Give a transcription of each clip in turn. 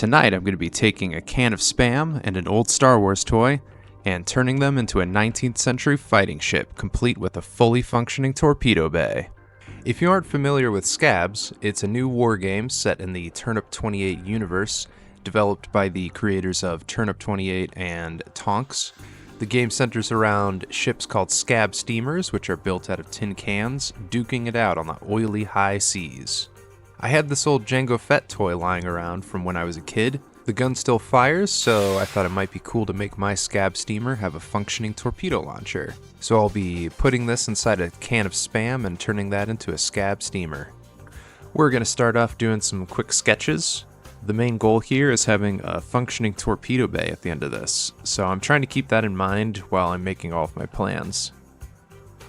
tonight I'm going to be taking a can of Spam and an old Star Wars toy and turning them into a 19th century fighting ship complete with a fully functioning torpedo bay. If you aren't familiar with Scabz, it's a new wargame set in the Turnip28 universe, developed by the creators of Turnip28 and Tonks. The game centers around ships called Scabz steamers, which are built out of tin cans, duking it out on the oily high seas. I had this old Jango Fett toy lying around from when I was a kid. The gun still fires, so I thought it might be cool to make my Scabz steamer have a functioning torpedo launcher. So I'll be putting this inside a can of Spam and turning that into a Scabz steamer. We're going to start off doing some quick sketches. The main goal here is having a functioning torpedo bay at the end of this, so I'm trying to keep that in mind while I'm making all of my plans.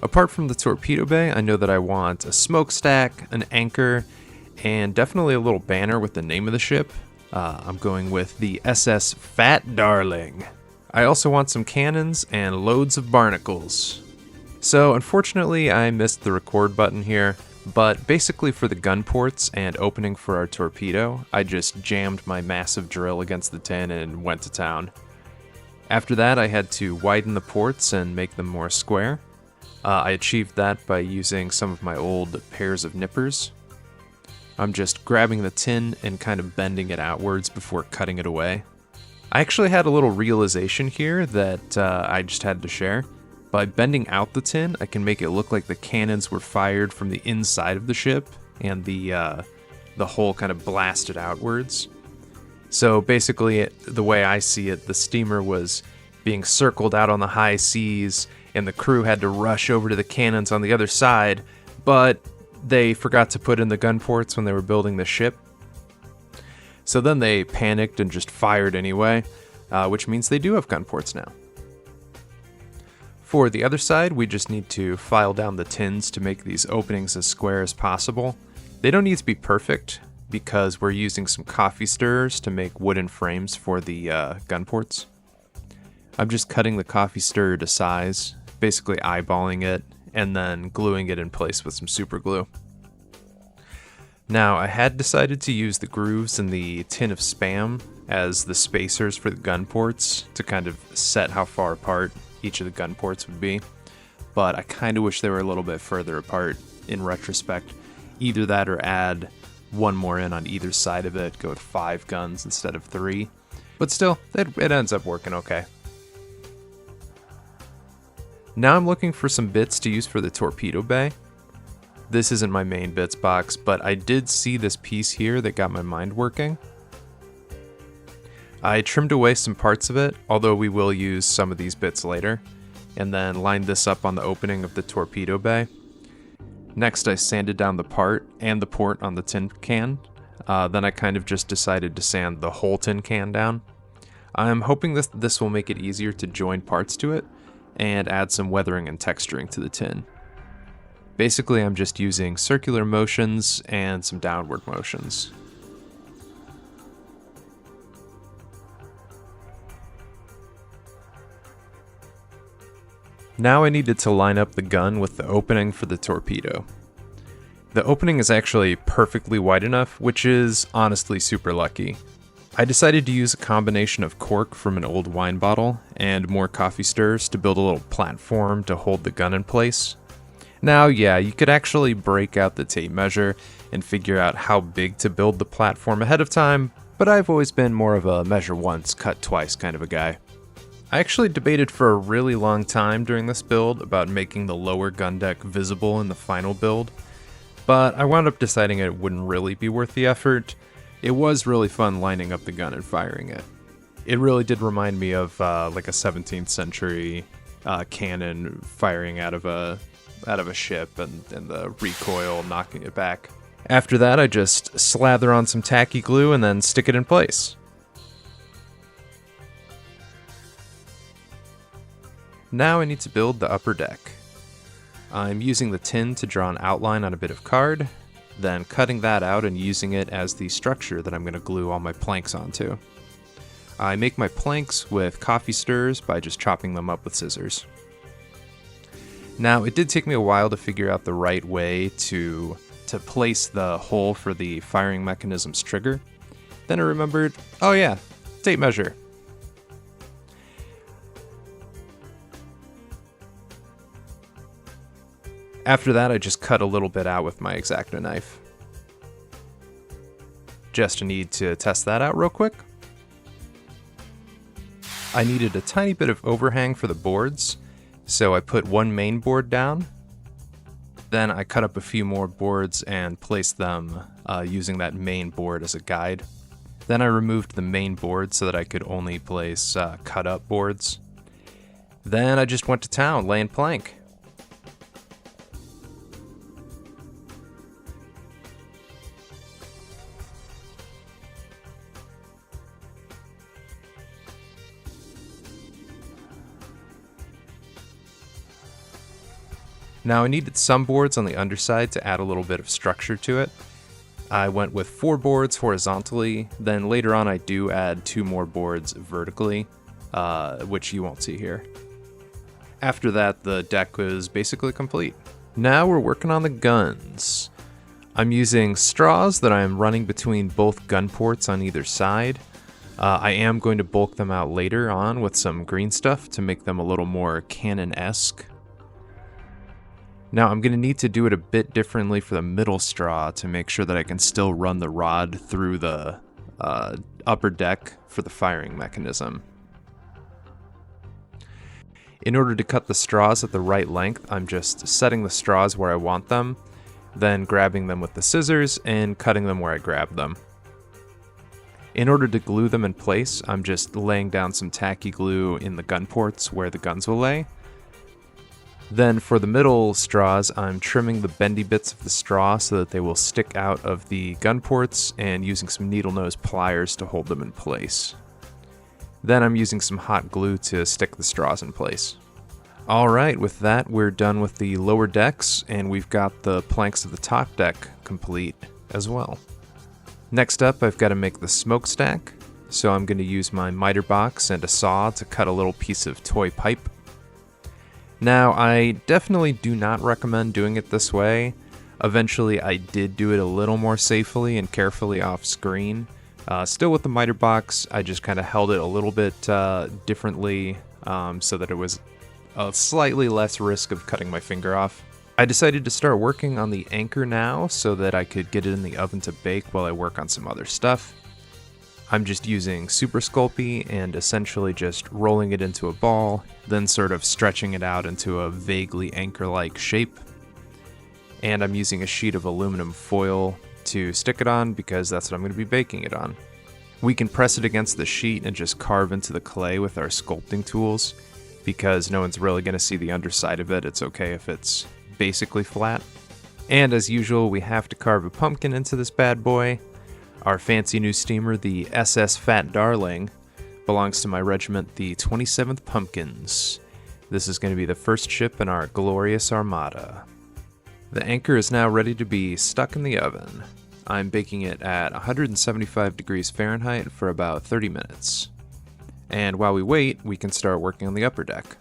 Apart from the torpedo bay, I know that I want a smokestack, an anchor, and definitely a little banner with the name of the ship. I'm going with the SS Fat Darling. I also want some cannons and loads of barnacles. So unfortunately I missed the record button here, but basically for the gunports and opening for our torpedo, I just jammed my massive drill against the tin and went to town. After that I had to widen the ports and make them more square. I achieved that by using some of my old pairs of nippers. I'm just grabbing the tin and kind of bending it outwards before cutting it away. I actually had a little realization here that I just had to share. By bending out the tin, I can make it look like the cannons were fired from the inside of the ship, and the hull kind of blasted outwards. So basically, the way I see it, the steamer was being circled out on the high seas, and the crew had to rush over to the cannons on the other side, but they forgot to put in the gun ports when they were building the ship. So then they panicked and just fired anyway, which means they do have gun ports now. For the other side, we just need to file down the tins to make these openings as square as possible. They don't need to be perfect because we're using some coffee stirrers to make wooden frames for the gun ports. I'm just cutting the coffee stirrer to size, basically eyeballing it, and then gluing it in place with some super glue. Now, I had decided to use the grooves in the tin of Spam as the spacers for the gun ports to kind of set how far apart each of the gun ports would be, but I kind of wish they were a little bit further apart in retrospect. Either that or add one more in on either side of it, go with 5 guns instead of 3, but still, it ends up working okay. Now I'm looking for some bits to use for the torpedo bay. This isn't my main bits box, but I did see this piece here that got my mind working. I trimmed away some parts of it, although we will use some of these bits later, and then lined this up on the opening of the torpedo bay. Next I sanded down the part and the port on the tin can. Then I kind of just decided to sand the whole tin can down. I'm hoping this will make it easier to join parts to it, and add some weathering and texturing to the tin. Basically, I'm just using circular motions and some downward motions. Now I needed to line up the gun with the opening for the torpedo. The opening is actually perfectly wide enough, which is honestly super lucky. I decided to use a combination of cork from an old wine bottle and more coffee stirrers to build a little platform to hold the gun in place. Now, yeah, you could actually break out the tape measure and figure out how big to build the platform ahead of time, but I've always been more of a measure once, cut twice kind of a guy. I actually debated for a really long time during this build about making the lower gun deck visible in the final build, but I wound up deciding it wouldn't really be worth the effort. It was really fun lining up the gun and firing it. It really did remind me of like a 17th century cannon firing out of a ship and the recoil knocking it back. After that, I just slather on some tacky glue and then stick it in place. Now I need to build the upper deck. I'm using the tin to draw an outline on a bit of card, then cutting that out and using it as the structure that I'm going to glue all my planks onto. I make my planks with coffee stirrers by just chopping them up with scissors. Now, it did take me a while to figure out the right way to place the hole for the firing mechanism's trigger. Then I remembered, oh yeah, tape measure. After that, I just cut a little bit out with my X-Acto knife. Just need to test that out real quick. I needed a tiny bit of overhang for the boards, so I put one main board down. Then I cut up a few more boards and placed them using that main board as a guide. Then I removed the main board so that I could only place cut up boards. Then I just went to town laying plank. Now I needed some boards on the underside to add a little bit of structure to it. I went with 4 boards horizontally, then later on I do add 2 more boards vertically, which you won't see here. After that, the deck was basically complete. Now we're working on the guns. I'm using straws that I am running between both gun ports on either side. I am going to bulk them out later on with some green stuff to make them a little more cannon-esque. Now I'm going to need to do it a bit differently for the middle straw to make sure that I can still run the rod through the upper deck for the firing mechanism. In order to cut the straws at the right length, I'm just setting the straws where I want them, then grabbing them with the scissors and cutting them where I grab them. In order to glue them in place, I'm just laying down some tacky glue in the gun ports where the guns will lay. Then for the middle straws, I'm trimming the bendy bits of the straw so that they will stick out of the gun ports and using some needle nose pliers to hold them in place. Then I'm using some hot glue to stick the straws in place. Alright, with that we're done with the lower decks and we've got the planks of the top deck complete as well. Next up I've got to make the smokestack, so I'm going to use my miter box and a saw to cut a little piece of toy pipe. Now, I definitely do not recommend doing it this way. Eventually, I did do it a little more safely and carefully off screen. Still with the miter box, I just kind of held it a little bit differently so that it was a slightly less risk of cutting my finger off. I decided to start working on the anchor now so that I could get it in the oven to bake while I work on some other stuff. I'm just using Super Sculpey and essentially just rolling it into a ball, then sort of stretching it out into a vaguely anchor-like shape. And I'm using a sheet of aluminum foil to stick it on because that's what I'm going to be baking it on. We can press it against the sheet and just carve into the clay with our sculpting tools because no one's really going to see the underside of it. It's okay if it's basically flat. And as usual, we have to carve a pumpkin into this bad boy. Our fancy new steamer, the SS Fat Darling, belongs to my regiment, the 27th Pumpkins. This is going to be the first ship in our glorious armada. The anchor is now ready to be stuck in the oven. I'm baking it at 175 degrees Fahrenheit for about 30 minutes. And while we wait, we can start working on the upper deck.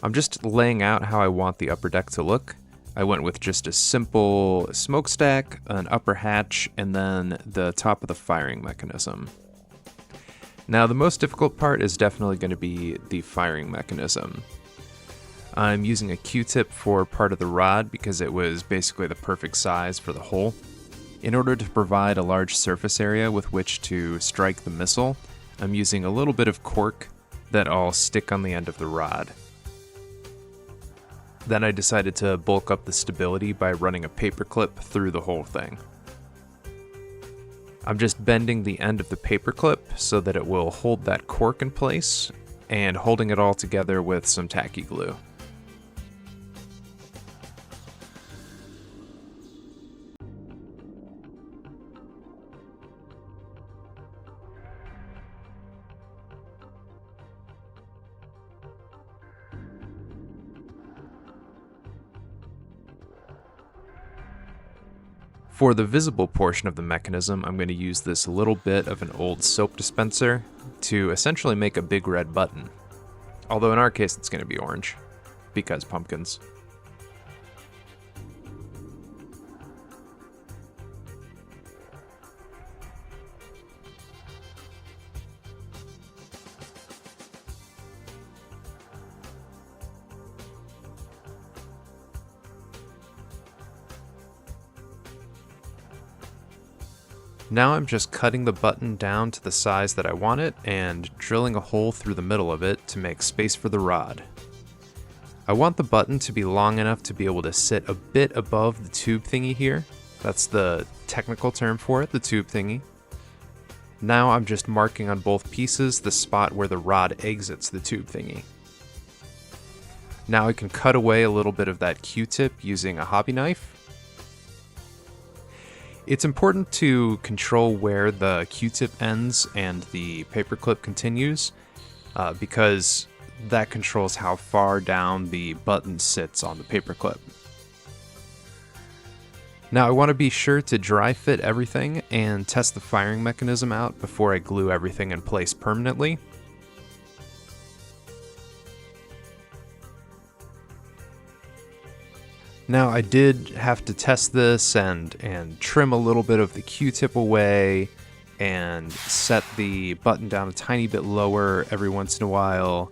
I'm just laying out how I want the upper deck to look. I went with just a simple smokestack, an upper hatch, and then the top of the firing mechanism. Now the most difficult part is definitely going to be the firing mechanism. I'm using a Q-tip for part of the rod because it was basically the perfect size for the hole. In order to provide a large surface area with which to strike the missile, I'm using a little bit of cork that I'll stick on the end of the rod. Then I decided to bulk up the stability by running a paper clip through the whole thing. I'm just bending the end of the paper clip so that it will hold that cork in place and holding it all together with some tacky glue. For the visible portion of the mechanism, I'm going to use this little bit of an old soap dispenser to essentially make a big red button. Although in our case it's going to be orange, because pumpkins. Now I'm just cutting the button down to the size that I want it and drilling a hole through the middle of it to make space for the rod. I want the button to be long enough to be able to sit a bit above the tube thingy here. That's the technical term for it, the tube thingy. Now I'm just marking on both pieces the spot where the rod exits the tube thingy. Now I can cut away a little bit of that Q-tip using a hobby knife. It's important to control where the Q-tip ends and the paperclip continues, because that controls how far down the button sits on the paperclip. Now I want to be sure to dry fit everything and test the firing mechanism out before I glue everything in place permanently. Now I did have to test this and trim a little bit of the Q-tip away and set the button down a tiny bit lower every once in a while.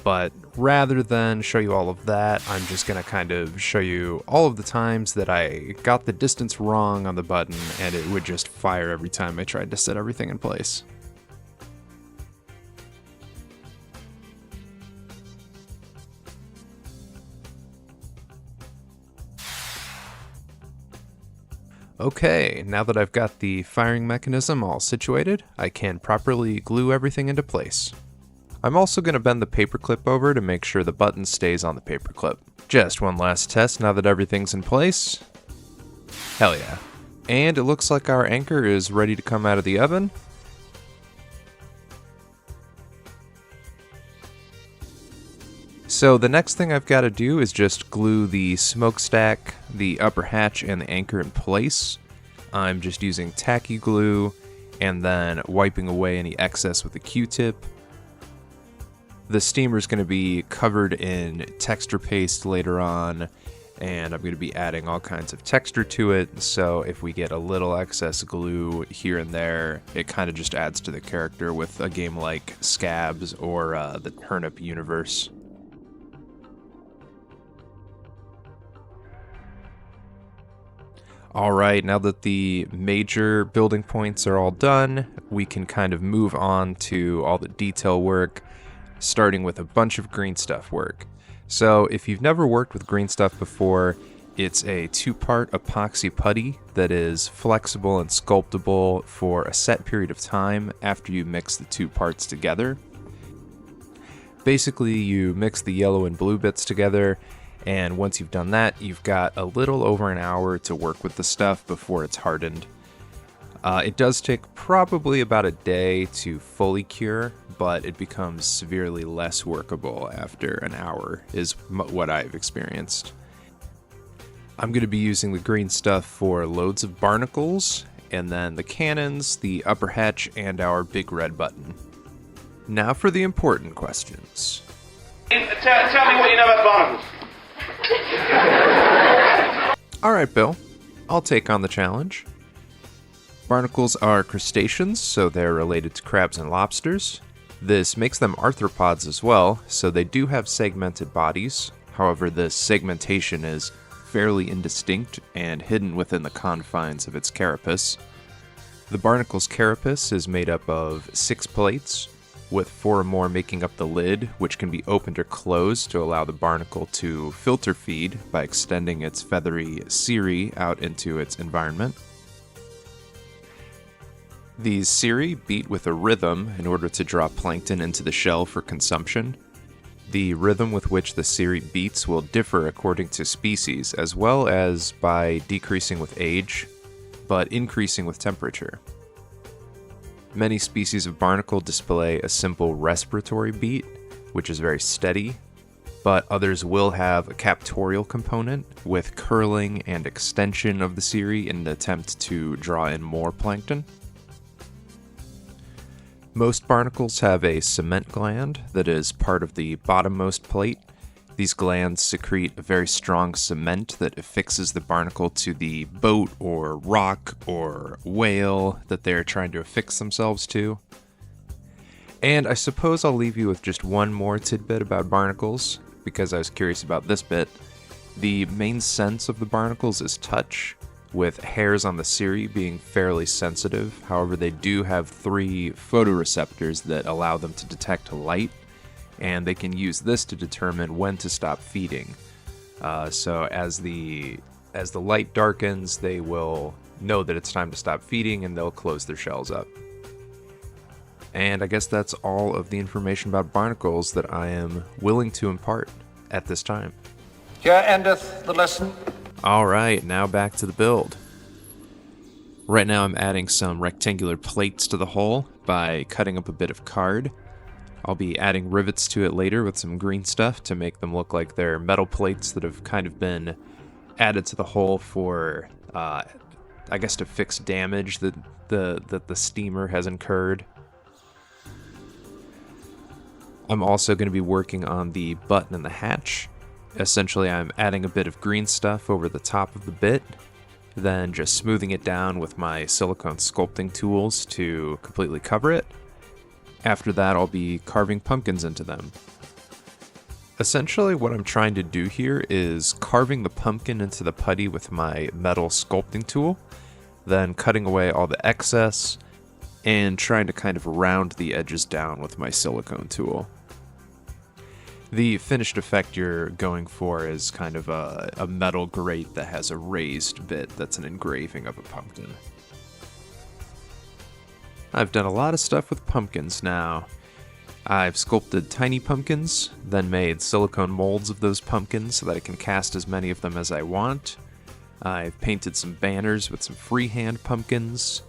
But rather than show you all of that, I'm just going to kind of show you all of the times that I got the distance wrong on the button and it would just fire every time I tried to set everything in place. Okay, now that I've got the firing mechanism all situated, I can properly glue everything into place. I'm also going to bend the paperclip over to make sure the button stays on the paperclip. Just one last test now that everything's in place. Hell yeah. And it looks like our anchor is ready to come out of the oven. So the next thing I've got to do is just glue the smokestack, the upper hatch, and the anchor in place. I'm just using tacky glue and then wiping away any excess with a Q-tip. The steamer is going to be covered in texture paste later on, and I'm going to be adding all kinds of texture to it, so if we get a little excess glue here and there, it kind of just adds to the character with a game like Scabz or the Turnip universe. Alright, now that the major building points are all done, we can kind of move on to all the detail work, starting with a bunch of green stuff work. So if you've never worked with green stuff before, it's a two-part epoxy putty that is flexible and sculptable for a set period of time after you mix the two parts together. Basically, you mix the yellow and blue bits together, and once you've done that, you've got a little over an hour to work with the stuff before it's hardened. It does take probably about a day to fully cure, but it becomes severely less workable after an hour, is what I've experienced. I'm going to be using the green stuff for loads of barnacles, and then the cannons, the upper hatch, and our big red button. Now for the important questions. Tell me what you know about barnacles. Alright, Bill. I'll take on the challenge. Barnacles are crustaceans, so they're related to crabs and lobsters. This makes them arthropods as well, so they do have segmented bodies. However, this segmentation is fairly indistinct and hidden within the confines of its carapace. The barnacle's carapace is made up of 6 plates, with 4 or more making up the lid, which can be opened or closed to allow the barnacle to filter feed by extending its feathery cirri out into its environment. These cirri beat with a rhythm in order to draw plankton into the shell for consumption. The rhythm with which the cirri beats will differ according to species, as well as by decreasing with age, but increasing with temperature. Many species of barnacle display a simple respiratory beat, which is very steady, but others will have a captorial component with curling and extension of the cirri in an attempt to draw in more plankton. Most barnacles have a cement gland that is part of the bottommost plate. These glands secrete a very strong cement that affixes the barnacle to the boat or rock or whale that they're trying to affix themselves to. And I suppose I'll leave you with just one more tidbit about barnacles, because I was curious about this bit. The main sense of the barnacles is touch. with hairs on the cirri being fairly sensitive. However, they do have 3 photoreceptors that allow them to detect light, and they can use this to determine when to stop feeding. So as the light darkens, they will know that it's time to stop feeding, and they'll close their shells up. And I guess that's all of the information about barnacles that I am willing to impart at this time. Here endeth the lesson. Alright, now back to the build. Right now I'm adding some rectangular plates to the hull by cutting up a bit of card. I'll be adding rivets to it later with some green stuff to make them look like they're metal plates that have kind of been added to the hull for, I guess, to fix damage that the steamer has incurred. I'm also going to be working on the button and the hatch. Essentially, I'm adding a bit of green stuff over the top of the bit, then just smoothing it down with my silicone sculpting tools to completely cover it. After that, I'll be carving pumpkins into them. Essentially, what I'm trying to do here is carving the pumpkin into the putty with my metal sculpting tool, then cutting away all the excess, and trying to kind of round the edges down with my silicone tool. The finished effect you're going for is kind of a metal grate that has a raised bit that's an engraving of a pumpkin. I've done a lot of stuff with pumpkins now. I've sculpted tiny pumpkins, then made silicone molds of those pumpkins so that I can cast as many of them as I want. I've painted some banners with some freehand pumpkins,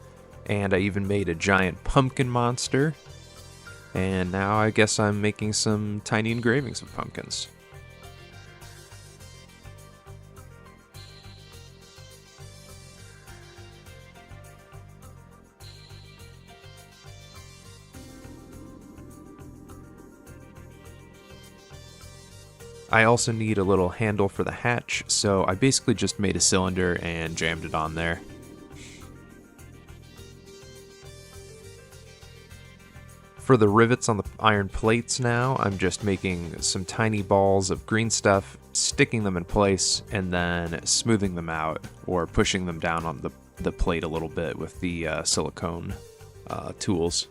and I even made a giant pumpkin monster. And now I guess I'm making some tiny engravings of pumpkins. I also need a little handle for the hatch, so I basically just made a cylinder and jammed it on there. For the rivets on the iron plates now, I'm just making some tiny balls of green stuff, sticking them in place, and then smoothing them out, or pushing them down on the plate a little bit with the silicone tools.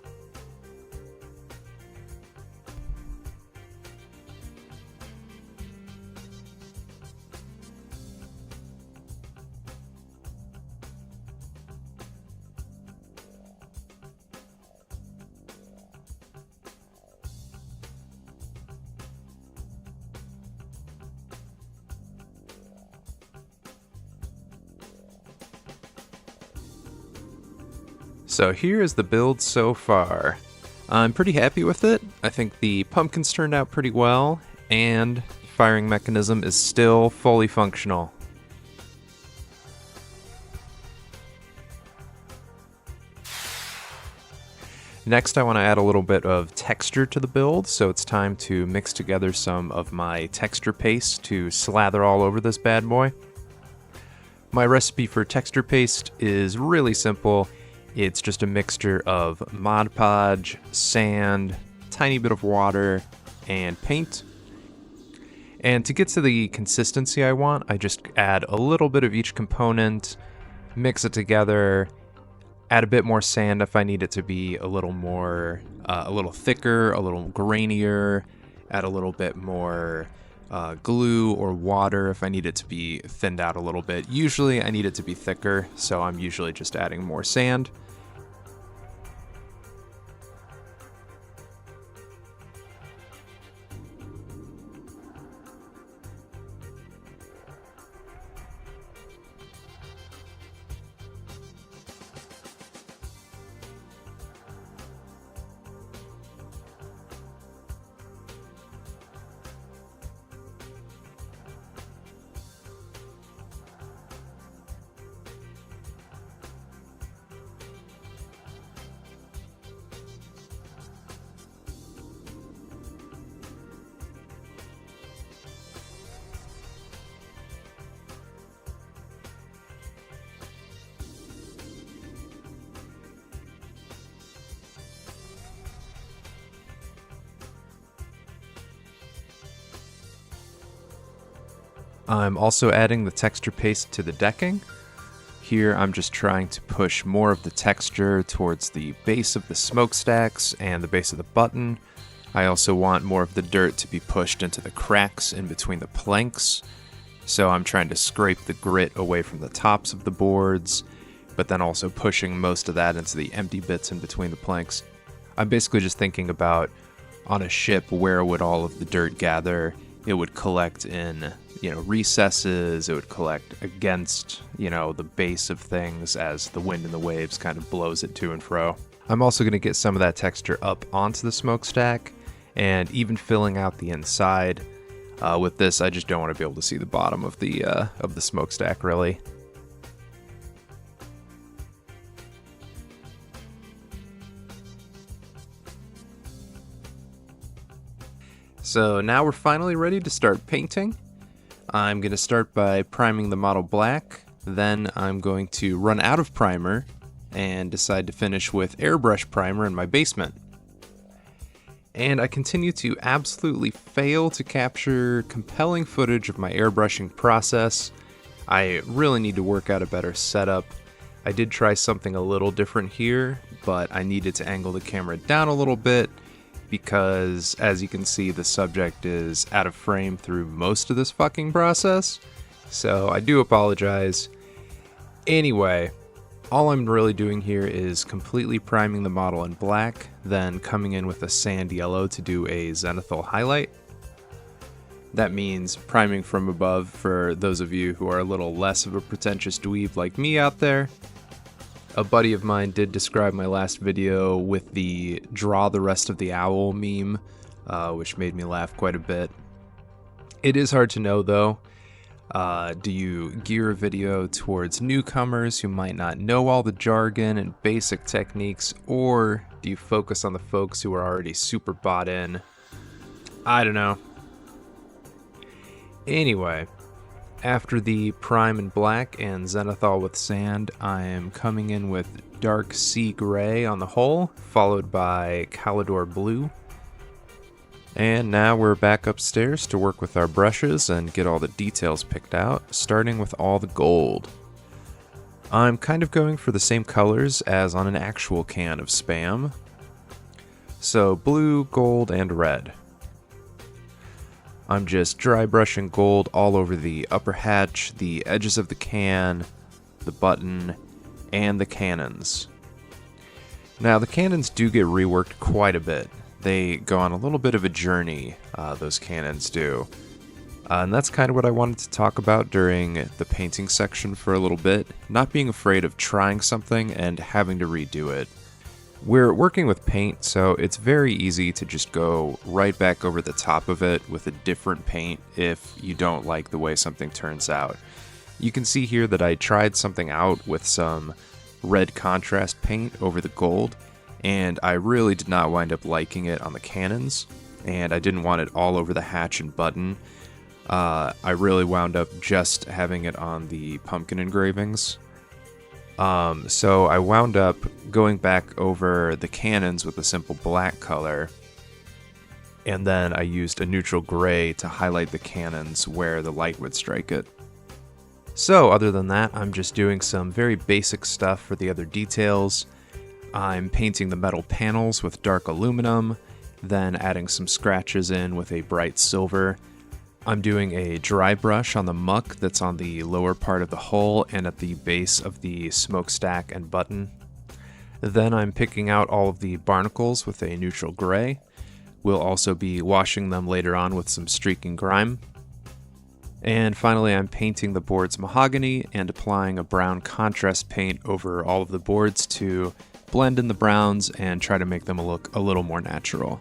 So here is the build so far. I'm pretty happy with it. I think the pumpkins turned out pretty well, and the firing mechanism is still fully functional. Next, I want to add a little bit of texture to the build, so it's time to mix together some of my texture paste to slather all over this bad boy. My recipe for texture paste is really simple. It's just a mixture of Mod Podge, sand, tiny bit of water, and paint. And to get to the consistency I want, I just add a little bit of each component, mix it together, add a bit more sand if I need it to be a little more, a little thicker, a little grainier, add a little bit more glue or water if I need it to be thinned out a little bit. Usually I need it to be thicker, so I'm usually just adding more sand. I'm also adding the texture paste to the decking. Here I'm just trying to push more of the texture towards the base of the smokestacks and the base of the button. I also want more of the dirt to be pushed into the cracks in between the planks. So I'm trying to scrape the grit away from the tops of the boards, but then also pushing most of that into the empty bits in between the planks. I'm basically just thinking about, on a ship, where would all of the dirt gather? It would collect in, recesses, it would collect against, the base of things as the wind and the waves kind of blows it to and fro. I'm also going to get some of that texture up onto the smokestack, and even filling out the inside. With this, I just don't want to be able to see the bottom of the smokestack, really. So now we're finally ready to start painting. I'm going to start by priming the model black, then I'm going to run out of primer and decide to finish with airbrush primer in my basement. And I continue to absolutely fail to capture compelling footage of my airbrushing process. I really need to work out a better setup. I did try something a little different here, but I needed to angle the camera down a little bit because, as you can see, the subject is out of frame through most of this fucking process. So I do apologize. Anyway, all I'm really doing here is completely priming the model in black, then coming in with a sand yellow to do a zenithal highlight. That means priming from above for those of you who are a little less of a pretentious dweeb like me out there. A buddy of mine did describe my last video with the draw the rest of the owl meme, which made me laugh quite a bit. It is hard to know though. Do you gear a video towards newcomers who might not know all the jargon and basic techniques, or do you focus on the folks who are already super bought in? I don't know. Anyway, after the prime in black and zenithal with sand, I am coming in with dark sea gray on the hull, followed by Calidor blue. And now we're back upstairs to work with our brushes and get all the details picked out, starting with all the gold. I'm kind of going for the same colors as on an actual can of Spam. So blue, gold, and red. I'm just dry brushing gold all over the upper hatch, the edges of the can, the button, and the cannons. Now the cannons do get reworked quite a bit. They go on a little bit of a journey, those cannons do. And that's kind of what I wanted to talk about during the painting section for a little bit, not being afraid of trying something and having to redo it. We're working with paint, so it's very easy to just go right back over the top of it with a different paint if you don't like the way something turns out. You can see here that I tried something out with some red contrast paint over the gold, and I really did not wind up liking it on the cannons, and I didn't want it all over the hatch and button. I really wound up just having it on the pumpkin engravings. So I wound up going back over the cannons with a simple black color, and then I used a neutral gray to highlight the cannons where the light would strike it. So other than that, I'm just doing some very basic stuff for the other details. I'm painting the metal panels with dark aluminum, then adding some scratches in with a bright silver. I'm doing a dry brush on the muck that's on the lower part of the hull and at the base of the smokestack and button. Then I'm picking out all of the barnacles with a neutral gray. We'll also be washing them later on with some streaking grime. And finally, I'm painting the boards mahogany and applying a brown contrast paint over all of the boards to blend in the browns and try to make them look a little more natural.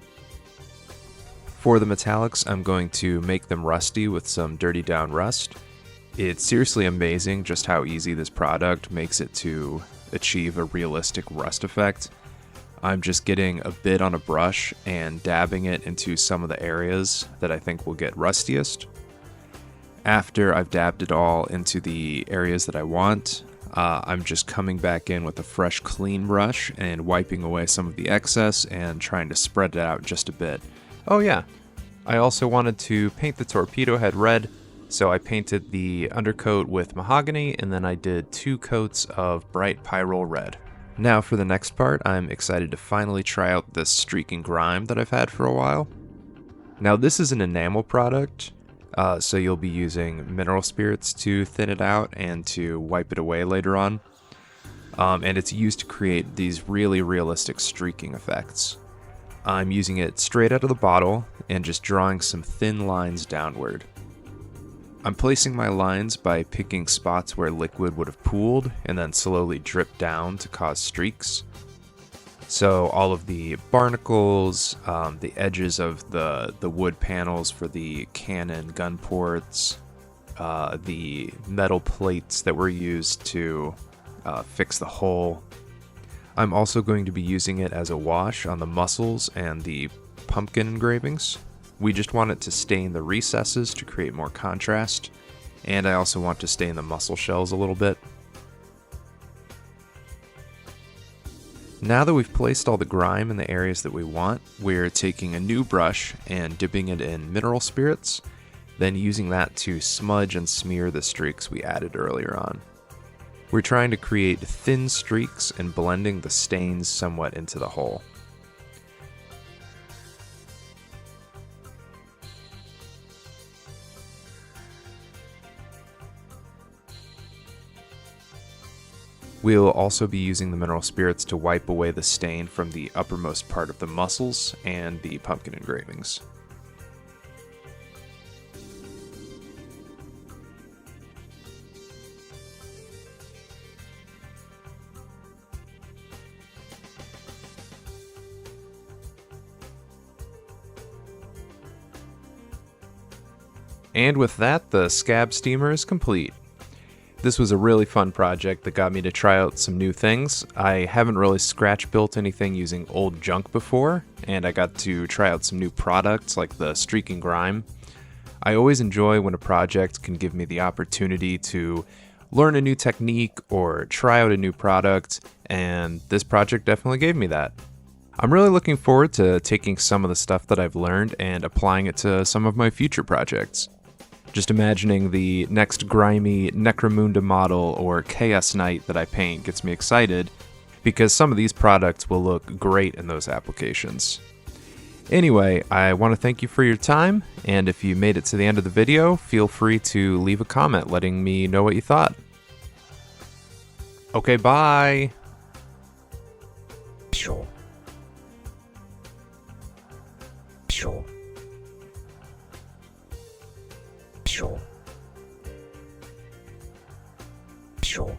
For the metallics, I'm going to make them rusty with some Dirty Down Rust. It's seriously amazing just how easy this product makes it to achieve a realistic rust effect. I'm just getting a bit on a brush and dabbing it into some of the areas that I think will get rustiest. After I've dabbed it all into the areas that I want, I'm just coming back in with a fresh clean brush and wiping away some of the excess and trying to spread it out just a bit. Oh yeah, I also wanted to paint the torpedo head red, So I painted the undercoat with mahogany, and then I did 2 coats of bright pyrrole red. Now for the next part, I'm excited to finally try out this streak and grime that I've had for a while. Now this is an enamel product, so you'll be using mineral spirits to thin it out and to wipe it away later on. And it's used to create these really realistic streaking effects. I'm using it straight out of the bottle and just drawing some thin lines downward. I'm placing my lines by picking spots where liquid would have pooled and then slowly dripped down to cause streaks. So all of the barnacles, the edges of the wood panels for the cannon gunports, the metal plates that were used to fix the hull. I'm also going to be using it as a wash on the muscles and the pumpkin engravings. We just want it to stain the recesses to create more contrast, and I also want to stain the muscle shells a little bit. Now that we've placed all the grime in the areas that we want, we're taking a new brush and dipping it in mineral spirits, then using that to smudge and smear the streaks we added earlier on. We're trying to create thin streaks and blending the stains somewhat into the whole. We'll also be using the mineral spirits to wipe away the stain from the uppermost part of the muscles and the pumpkin engravings. And with that, the Scabz steamer is complete. This was a really fun project that got me to try out some new things. I haven't really scratch built anything using old junk before, and I got to try out some new products like the streak and grime. I always enjoy when a project can give me the opportunity to learn a new technique or try out a new product, and this project definitely gave me that. I'm really looking forward to taking some of the stuff that I've learned and applying it to some of my future projects. Just imagining the next grimy Necromunda model or Chaos Knight that I paint gets me excited, because some of these products will look great in those applications. Anyway, I want to thank you for your time, and if you made it to the end of the video, feel free to leave a comment letting me know what you thought. Okay, bye! Sure. Sure. Sure. Sure.